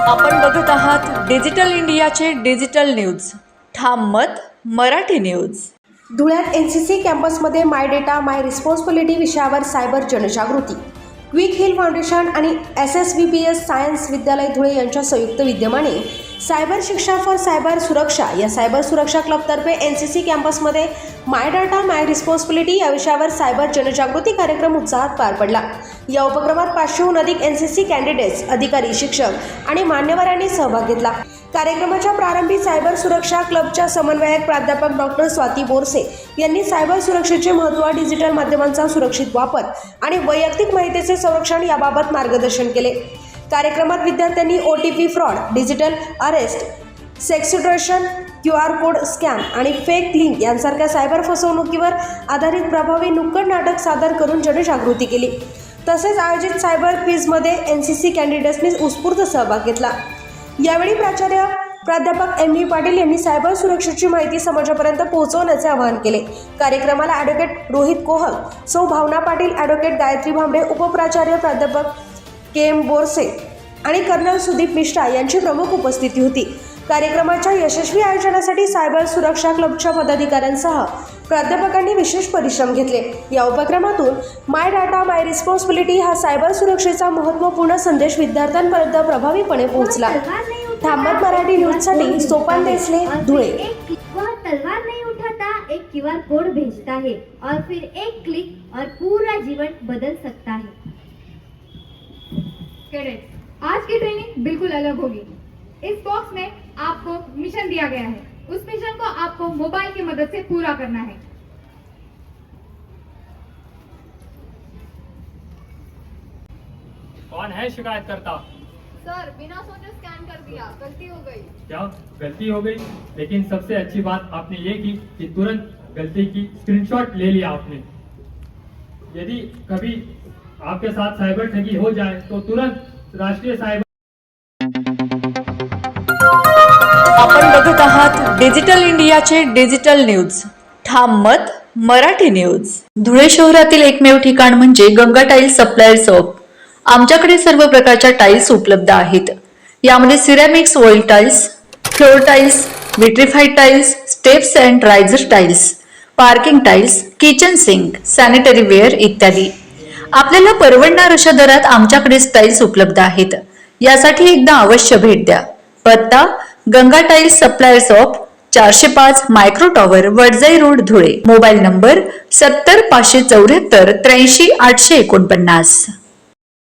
आपण बघत आहात डिजिटल इंडियाचे डिजिटल न्यूज. ठाम मत मराठी न्यूज. धुळ्यात एनसीसी कॅम्पसमध्ये माय डेटा माय रिस्पॉन्सिबिलिटी विषयावर सायबर जनजागृती. क्विक हिल फाउंडेशन आणि SSVPS सायन्स विद्यालय धुळे यांच्या संयुक्त विद्यमाने सायबर शिक्षा फॉर सायबर सुरक्षा या सायबर सुरक्षा क्लबतर्फे एनसीसी कॅम्पसमध्ये माय डाटा माय रिस्पॉन्सिबिलिटी या विषयावर सायबर जनजागृती कार्यक्रम उत्साहात पार पडला. या उपक्रमात 500हून अधिक एनसीसी कॅन्डिडेट्स, अधिकारी, शिक्षक आणि मान्यवरांनी सहभाग घेतला. कार्यक्रमाच्या प्रारंभी सायबर सुरक्षा क्लबच्या समन्वयक प्राध्यापक डॉक्टर स्वाती बोरसे यांनी सायबर सुरक्षेचे महत्त्व, डिजिटल माध्यमांचा सुरक्षित वापर आणि वैयक्तिक माहितीचे संरक्षण याबाबत मार्गदर्शन केले. कार्यक्रमात विद्यार्थ्यांनी OTP fraud, digital arrest, sextortion, QR code scan आणि फेक लिंक यांसारख्या सायबर फसवणुकीवर आधारित प्रभावी नुक्कड नाटक सादर करून जनजागृती केली. तसेच आयोजित सायबर क्विझमध्ये एनसीसी कॅन्डिडेट्सनी उत्स्फूर्त सहभाग घेतला. यावेळी प्राध्यापक MV पाटील यांनी सायबर सुरक्षेची माहिती समाजापर्यंत पोहोचवण्याचे आवाहन केले. कार्यक्रमाला ॲडव्होकेट रोहित कोहल, सौ भावना पाटील, ॲडव्होकेट गायत्री भांबरे, उपप्राचार्य प्राध्यापक KM बोरसे आणि कर्नल सुदीप मिश्रा यांची प्रमुख उपस्थिती होती. कार्यक्रमाच्या यशस्वी आयोजनासाठी सायबर सुरक्षा क्लबच्या पदाधिकाऱ्यांसह प्राध्यापकांनी विशेष परिश्रम घेतले. या उपक्रमातून माय डाटा माय रिस्पॉन्सिबिलिटी हा सायबर सुरक्षेचा महत्त्वपूर्ण संदेश विद्यार्थ्यांपर्यंत प्रभावीपणे पोहोचला. ठामत मराठी न्यूजसाठी सोपान देसले, धुळे. वह तलवार नहीं उठाता, एक QR कोड भेजता है और फिर एक क्लिक और पूरा जीवन बदल सकता है. करेक्ट. आज की ट्रेनिंग बिल्कुल अलग होगी. इस बॉक्स में आपको मिशन दिया गया है. उस मिशन को आपको मोबाइल की मदद से पूरा करना है. कौन है शिकायत करता? सर, बिना सोचे स्कैन कर दिया, गलती हो गई. क्या गलती हो गई? लेकिन सबसे अच्छी बात आपने ये की कि तुरंत गलती की स्क्रीनशॉट ले लिया आपने. यदि कभी आपके साथ साइबर ठगी हो जाए तो तुरंत राष्ट्रीय साइबर. आपण बघत आहात डिजिटल इंडियाचे डिजिटल न्यूज. ठाम मत मराठी न्यूज. धुळे शहरातील एकमेव ठिकाण म्हणजे गंगा टाइल्स सप्लायर शॉप. आमच्याकडे सर्व प्रकारच्या टाइल्स उपलब्ध आहेत. यामध्ये ceramics, oil tiles, floor tiles, vitrified tiles, steps and riser tiles, parking tiles, kitchen sink, sanitary ware इत्यादी. आपल्याला परवडणार अशा दरात आमच्याकडे टाइल्स उपलब्ध आहेत. यासाठी एकदा अवश्य भेट द्या. पत्ता Ganga tiles supplier shop, 405 micro tower, Wadjai road, Dhule. Mobile number 70 574 83 849.